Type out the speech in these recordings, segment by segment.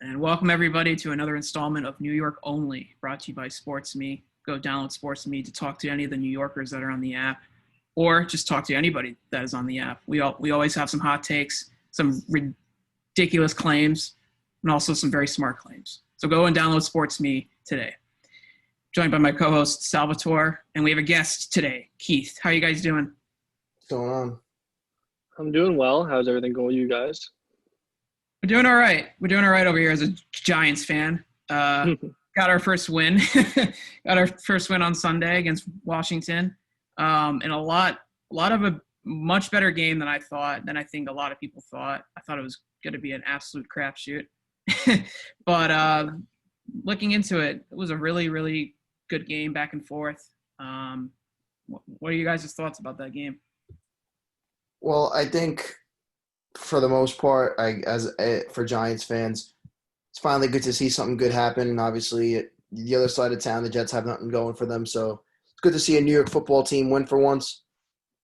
And welcome everybody to another installment of New York Only, brought to you by SportsMe. Go download SportsMe to talk to any of the New Yorkers that are on the app, or just talk to anybody that is on the app. We always have some hot takes, some ridiculous claims, and also some very smart claims. So go and download SportsMe today. Joined by my co-host Salvatore, and we have a guest today, Keith. How are you guys doing? What's going on? I'm doing well. How's everything going with you guys? We're doing all right. We're doing all right over here as a Giants fan. Got our first win. Got our first win on Sunday against Washington. And a lot of a much better game than I think a lot of people thought. I thought it was going to be an absolute crapshoot. But looking into it, it was a really, really good game back and forth. What are you guys' thoughts about that game? Well, I think for the most part, for Giants fans, it's finally good to see something good happen. And obviously, the other side of town, the Jets have nothing going for them. So it's good to see a New York football team win for once.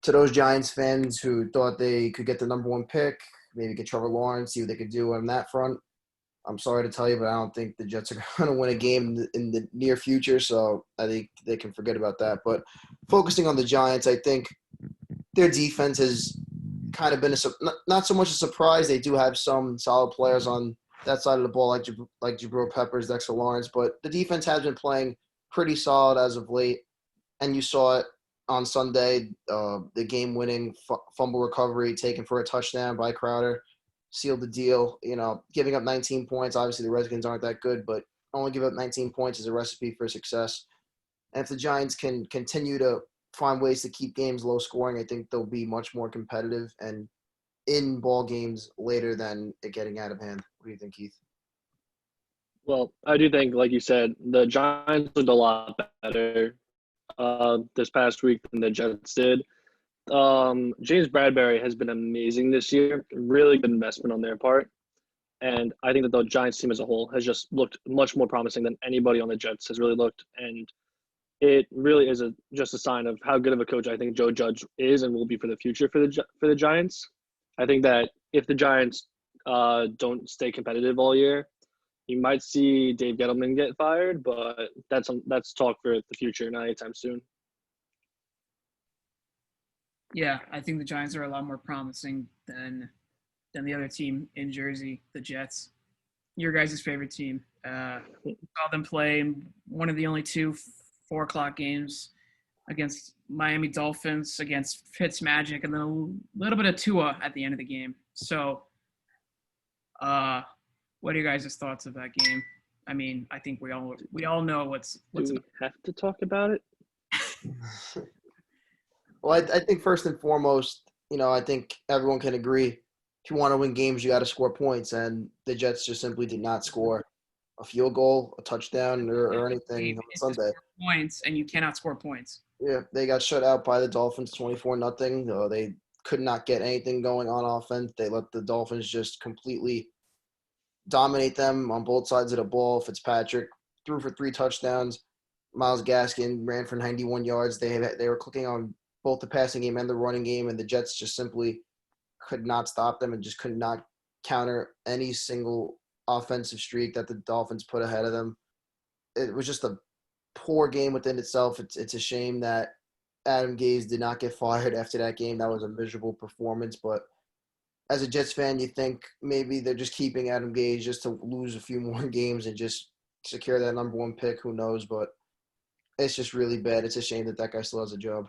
To those Giants fans who thought they could get the number one pick, maybe get Trevor Lawrence, see what they could do on that front, I'm sorry to tell you, but I don't think the Jets are going to win a game in the near future. So I think they can forget about that. But focusing on the Giants, I think their defense has kind of been not so much a surprise. They do have some solid players on that side of the ball, like Jabril Peppers, Dexter Lawrence, but the defense has been playing pretty solid as of late, and you saw it on Sunday. The game-winning fumble recovery taken for a touchdown by Crowder sealed the deal. Giving up 19 points. Obviously, the Redskins aren't that good, but only give up 19 points is a recipe for success. And if the Giants can continue to find ways to keep games low scoring, I think they'll be much more competitive and in ball games later than it getting out of hand. What do you think, Keith? Well, I do think, like you said, the Giants looked a lot better this past week than the Jets did. James Bradbury has been amazing this year. Really good investment on their part. And I think that the Giants team as a whole has just looked much more promising than anybody on the Jets has really looked. And it really is just a sign of how good of a coach I think Joe Judge is and will be for the future for the Giants. I think that if the Giants don't stay competitive all year, you might see Dave Gettleman get fired, but that's talk for the future, not anytime soon. Yeah, I think the Giants are a lot more promising than the other team in Jersey, the Jets. Your guys' favorite team. Saw them play one of the only two 4:00 games against Miami Dolphins, against Fitzmagic, and then a little bit of Tua at the end of the game. So, what are your guys' thoughts of that game? I mean, I think we all know what's. Do we have to talk about it? Well, I think first and foremost, I think everyone can agree if you want to win games, you got to score points, and the Jets just simply did not score a field goal, a touchdown, or anything on Sunday. Points, and you cannot score points. Yeah, they got shut out by the Dolphins 24-0. They could not get anything going on offense. They let the Dolphins just completely dominate them on both sides of the ball. Fitzpatrick threw for 3 touchdowns. Myles Gaskin ran for 91 yards. They were clicking on both the passing game and the running game, and the Jets just simply could not stop them and just could not counter any single offensive streak that the Dolphins put ahead of them. It was just a poor game within itself. It's a shame that Adam Gase did not get fired after that game. That was a miserable performance. But as a Jets fan, you think maybe they're just keeping Adam Gase just to lose a few more games and just secure that number one pick. Who knows? But it's just really bad. It's a shame that guy still has a job.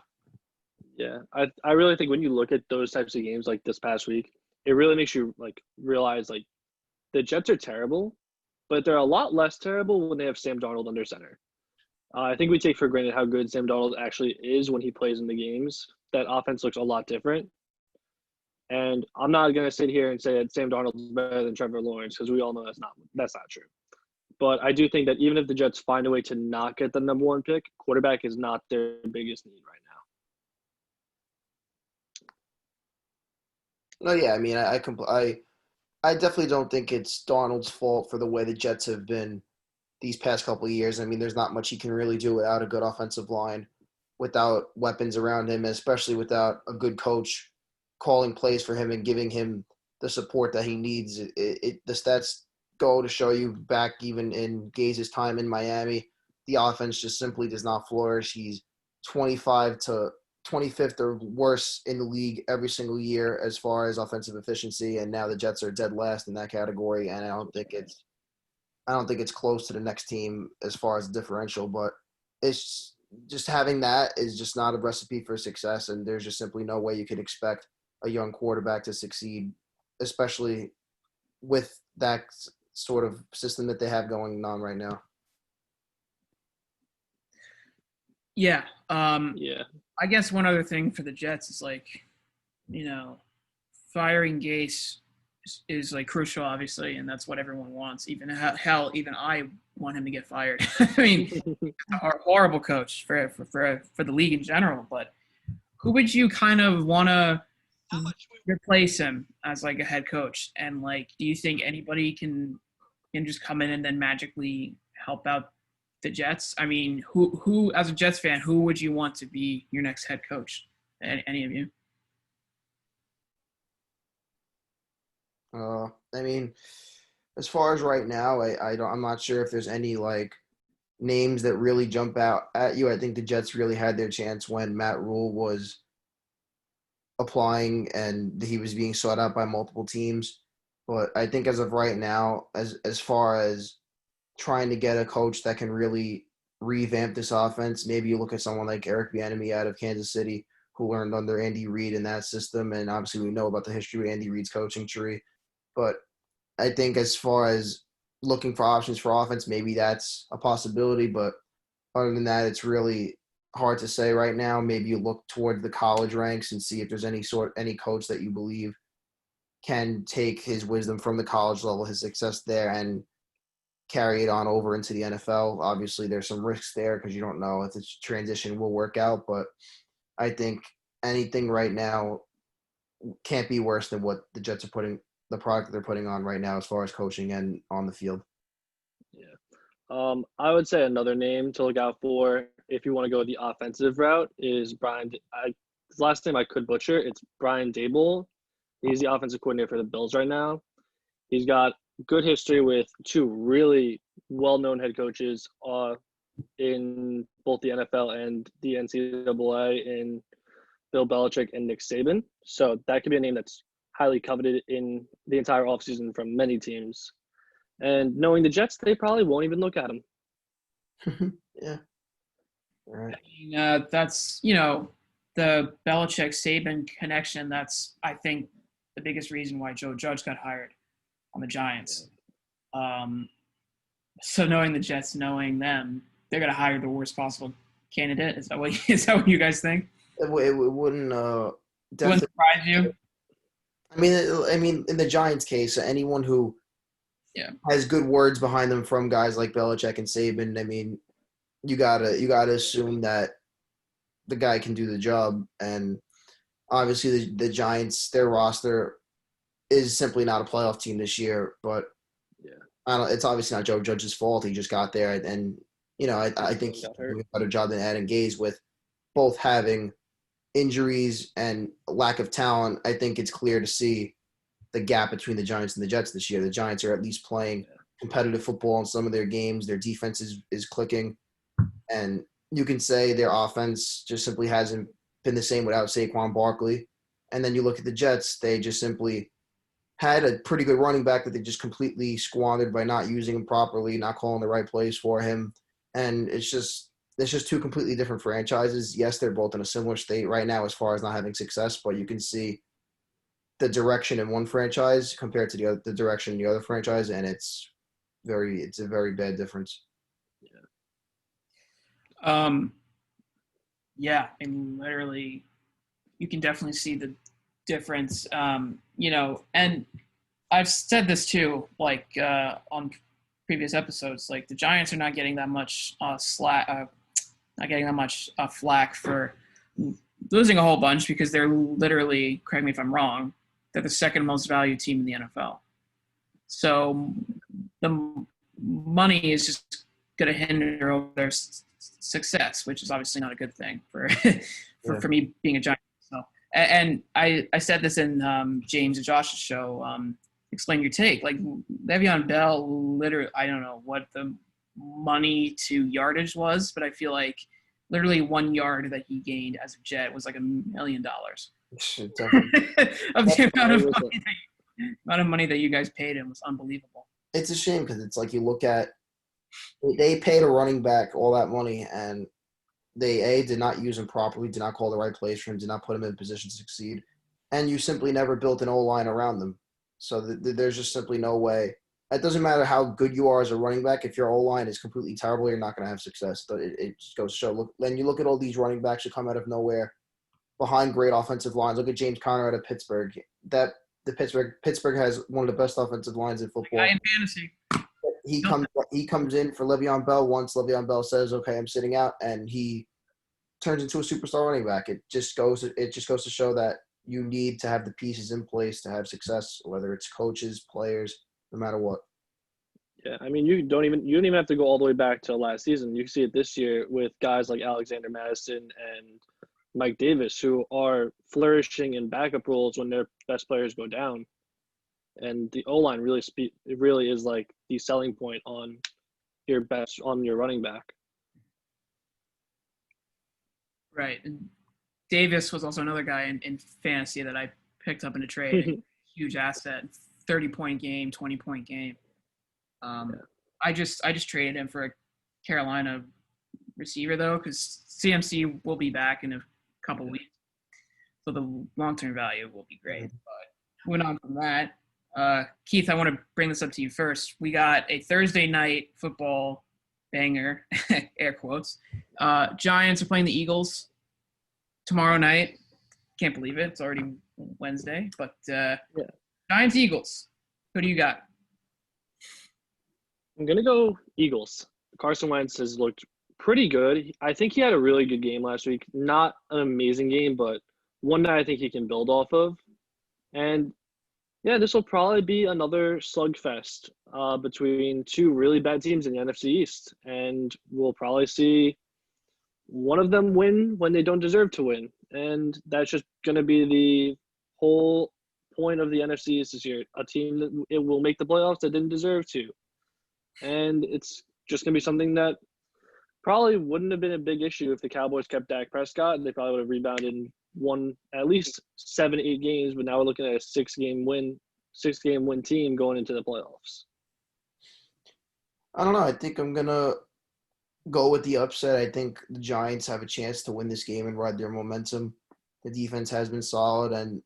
Yeah, I really think when you look at those types of games like this past week, it really makes you realize the Jets are terrible, but they're a lot less terrible when they have Sam Darnold under center. I think we take for granted how good Sam Darnold actually is when he plays in the games. That offense looks a lot different. And I'm not going to sit here and say that Sam Darnold is better than Trevor Lawrence because we all know that's not true. But I do think that even if the Jets find a way to not get the number one pick, quarterback is not their biggest need right now. No, yeah, I mean, I definitely don't think it's Darnold's fault for the way the Jets have been these past couple of years. I mean, there's not much he can really do without a good offensive line, without weapons around him, especially without a good coach calling plays for him and giving him the support that he needs. The stats go to show you back even in Gaze's time in Miami, the offense just simply does not flourish. He's 25th or worse in the league every single year as far as offensive efficiency, and now the Jets are dead last in that category, and I don't think it's close to the next team as far as the differential, but it's just having that is just not a recipe for success, and there's just simply no way you can expect a young quarterback to succeed, especially with that sort of system that they have going on right now. Yeah. Yeah. I guess one other thing for the Jets is firing Gase is like crucial, obviously, and that's what everyone wants. Even I want him to get fired. I mean, a horrible coach for the league in general. But who would you kind of want to replace him as like a head coach? And like, do you think anybody can just come in and then magically help out the Jets? I mean, who as a Jets fan, who would you want to be your next head coach? Any of you? I mean, as far as right now, I'm not sure if there's any like names that really jump out at you. I think the Jets really had their chance when Matt Rule was applying and he was being sought out by multiple teams. But I think as of right now, as far as trying to get a coach that can really revamp this offense, maybe you look at someone like Eric Bieniemy out of Kansas City, who learned under Andy Reid in that system, and obviously we know about the history of Andy Reid's coaching tree. But I think as far as looking for options for offense, maybe that's a possibility. But other than that, it's really hard to say right now. Maybe you look toward the college ranks and see if there's any coach that you believe can take his wisdom from the college level, his success there, and carry it on over into the NFL. Obviously, there's some risks there because you don't know if this transition will work out. But I think anything right now can't be worse than what the Jets are putting – the product they're putting on right now as far as coaching and on the field. Yeah. I would say another name to look out for if you want to go the offensive route is Brian. His last name I could butcher. It's Brian Daboll. He's the offensive coordinator for the Bills right now. He's got good history with two really well-known head coaches in both the NFL and the NCAA in Bill Belichick and Nick Saban. So that could be a name that's highly coveted in the entire offseason from many teams. And knowing the Jets, they probably won't even look at him. Yeah. All right. I mean, that's, the Belichick-Saban connection. That's, I think, the biggest reason why Joe Judge got hired on the Giants. So knowing the Jets, knowing them, they're going to hire the worst possible candidate. Is that what you guys think? It wouldn't Wouldn't surprise you? I mean, in the Giants' case, anyone who has good words behind them from guys like Belichick and Saban, I mean, you gotta assume that the guy can do the job. And obviously, the Giants, their roster is simply not a playoff team this year. But it's obviously not Joe Judge's fault. He just got there, and I think he did a better job than Adam Gase with both having injuries and lack of talent. I think it's clear to see the gap between the Giants and the Jets this year. The Giants are at least playing competitive football in some of their games. Their defense is clicking. And you can say their offense just simply hasn't been the same without Saquon Barkley. And then you look at the Jets, they just simply had a pretty good running back that they just completely squandered by not using him properly, not calling the right plays for him. And it's just two completely different franchises. Yes, they're both in a similar state right now as far as not having success, but you can see the direction in one franchise compared to the direction in the other franchise, and it's a very bad difference. Yeah, I mean, literally, you can definitely see the difference. And I've said this too, like on previous episodes, like the Giants are not getting that much flack for losing a whole bunch because they're literally, correct me if I'm wrong, they're the second most valued team in the NFL. So the money is just going to hinder their success, which is obviously not a good thing for me being a Giant. So, and I said this in James and Josh's show. explain your take. Like Le'Veon Bell, literally, I don't know what the money to yardage was, but I feel like literally 1 yard that he gained as a Jet was like $1 million Definitely. of the With it. amount of money that you guys paid him was unbelievable. It's a shame because it's like you look at they paid a running back all that money and they did not use him properly, did not call the right plays for him, did not put him in a position to succeed, and you simply never built an O line around them. So there's just simply no way. It doesn't matter how good you are as a running back. If your O line is completely terrible, you're not going to have success. But it just goes to show. Look, then you look at all these running backs who come out of nowhere behind great offensive lines. Look at James Conner out of Pittsburgh. Pittsburgh has one of the best offensive lines in football. Guy in fantasy. He comes in for Le'Veon Bell once Le'Veon Bell says, "Okay, I'm sitting out," and he turns into a superstar running back. It just goes to show that you need to have the pieces in place to have success, whether it's coaches, players, no matter what. Yeah, I mean, you don't even have to go all the way back to last season. You can see it this year with guys like Alexander Madison and Mike Davis, who are flourishing in backup roles when their best players go down. And the O line it really is like the selling point on your running back. Right. And Davis was also another guy in fantasy that I picked up in a trade. Huge asset, 30-point game, 20-point game. I just traded him for a Carolina receiver though, because CMC will be back in a couple weeks, so the long-term value will be great. But moving on from that, Keith, I want to bring this up to you first. We got a Thursday night football banger, air quotes. Giants are playing the Eagles tomorrow night. Can't believe it. It's already Wednesday, but Giants Eagles. Who do you got? I'm going to go Eagles. Carson Wentz has looked pretty good. I think he had a really good game last week. Not an amazing game, but one that I think he can build off of. And, yeah, this will probably be another slugfest between two really bad teams in the NFC East. And we'll probably see one of them win when they don't deserve to win. And that's just going to be the whole point of the NFC East this year. A team that it will make the playoffs that didn't deserve to. And it's just going to be something that probably wouldn't have been a big issue if the Cowboys kept Dak Prescott. They probably would have rebounded and won at least 7-8 games, but now we're looking at a six-game win team going into the playoffs. I don't know. I think I'm going to go with the upset. I think the Giants have a chance to win this game and ride their momentum. The defense has been solid, and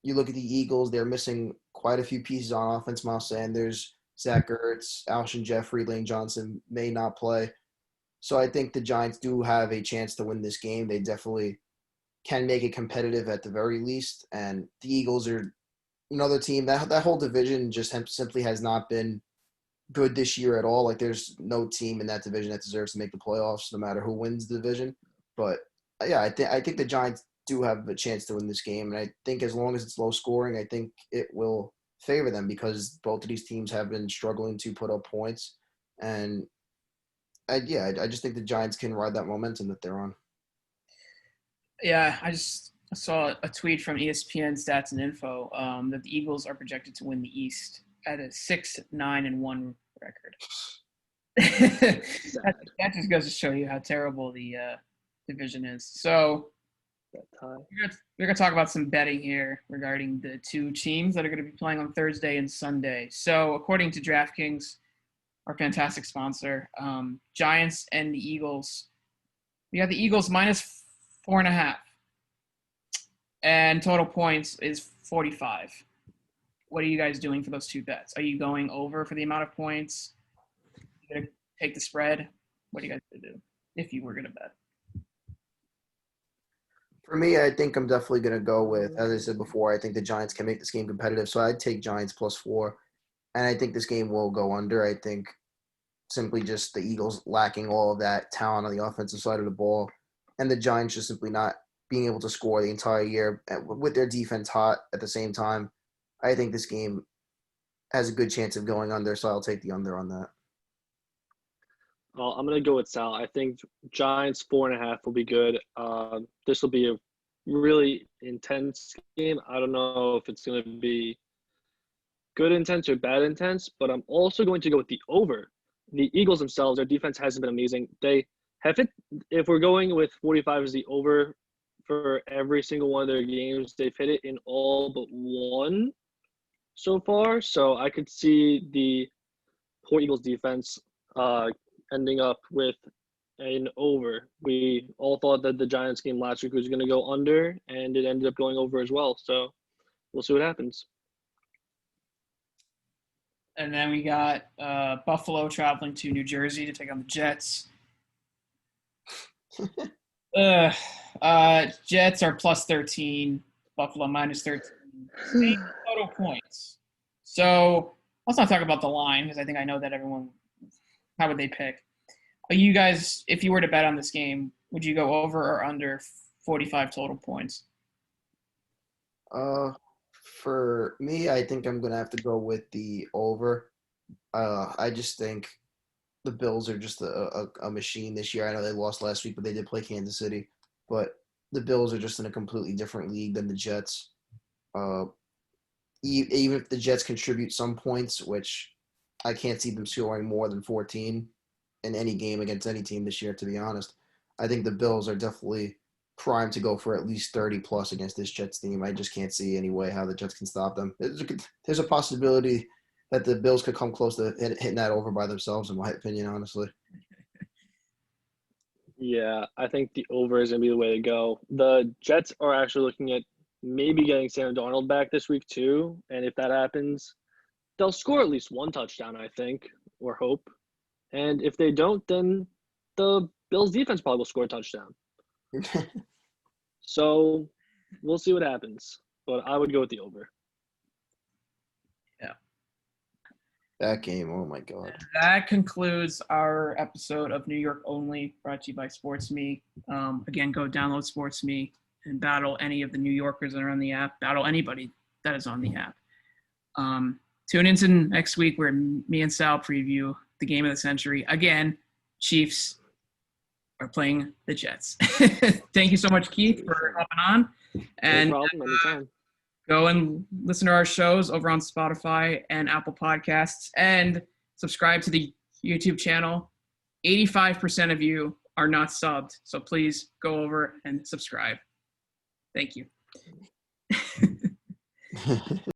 you look at the Eagles, they're missing quite a few pieces on offense. Miles Sanders, Zach Ertz, Alshon Jeffrey, Lane Johnson may not play. So I think the Giants do have a chance to win this game. They definitely can make it competitive at the very least. And the Eagles are another team. That whole division just simply has not been good this year at all. Like there's no team in that division that deserves to make the playoffs no matter who wins the division. But, yeah, I think the Giants do have a chance to win this game. And I think as long as it's low scoring, I think it will favor them because both of these teams have been struggling to put up points. And I just think the Giants can ride that momentum that they're on. Yeah, I just saw a tweet from ESPN Stats and Info that the Eagles are projected to win the East at a 6-9-1 record. that just goes to show you how terrible the division is. So we're going to talk about some betting here regarding the two teams that are going to be playing on Thursday and Sunday. So according to DraftKings, our fantastic sponsor, Giants and the Eagles, we got the Eagles minus 4.5. And total points is 45. What are you guys doing for those two bets? Are you going over for the amount of points? Are you going to take the spread? What are you guys going to do if you were going to bet? For me, I think I'm definitely going to go with, as I said before, I think the Giants can make this game competitive. So I'd take Giants +4. And I think this game will go under. I think simply just the Eagles lacking all of that talent on the offensive side of the ball. And the Giants just simply not being able to score the entire year with their defense hot at the same time. I think this game has a good chance of going under, so I'll take the under on that. Well, I'm going to go with Sal. I think Giants 4.5 will be good. This will be a really intense game. I don't know if it's going to be good intense or bad intense, but I'm also going to go with the over. The Eagles themselves, their defense hasn't been amazing. They have hit, if we're going with 45 as the over for every single one of their games, they've hit it in all but one so far. So I could see the poor Eagles defense ending up with an over. We all thought that the Giants game last week was going to go under, and it ended up going over as well. So we'll see what happens. And then we got Buffalo traveling to New Jersey to take on the Jets. Jets are plus 13, Buffalo minus 13. Same total points. So let's not talk about the line because I think I know that everyone – how would they pick? But you guys, if you were to bet on this game, would you go over or under 45 total points? For me, I think I'm going to have to go with the over. I just think the Bills are just a machine this year. I know they lost last week, but they did play Kansas City. But the Bills are just in a completely different league than the Jets. Even if the Jets contribute some points, which I can't see them scoring more than 14 in any game against any team this year, to be honest. I think the Bills are definitely primed to go for at least 30-plus against this Jets team. I just can't see any way how the Jets can stop them. There's a possibility that the Bills could come close to hitting that over by themselves, in my opinion, honestly. Yeah, I think the over is going to be the way to go. The Jets are actually looking at maybe getting Sam Darnold back this week too. And if that happens, they'll score at least one touchdown, I think, or hope. And if they don't, then the Bills defense probably will score a touchdown. So we'll see what happens. But I would go with the over. Yeah. That game, oh my God. That concludes our episode of New York Only, brought to you by Sports Me. Again, go download Sports Me and battle any of the New Yorkers that are on the app. Battle anybody that is on the app. Tune in to next week where me and Sal preview the game of the century. Again, Chiefs are playing the Jets. Thank you so much, Keith, for hopping on. And no problem, anytime. Go and listen to our shows over on Spotify and Apple Podcasts and subscribe to the YouTube channel. 85% of you are not subbed, so please go over and subscribe. Thank you.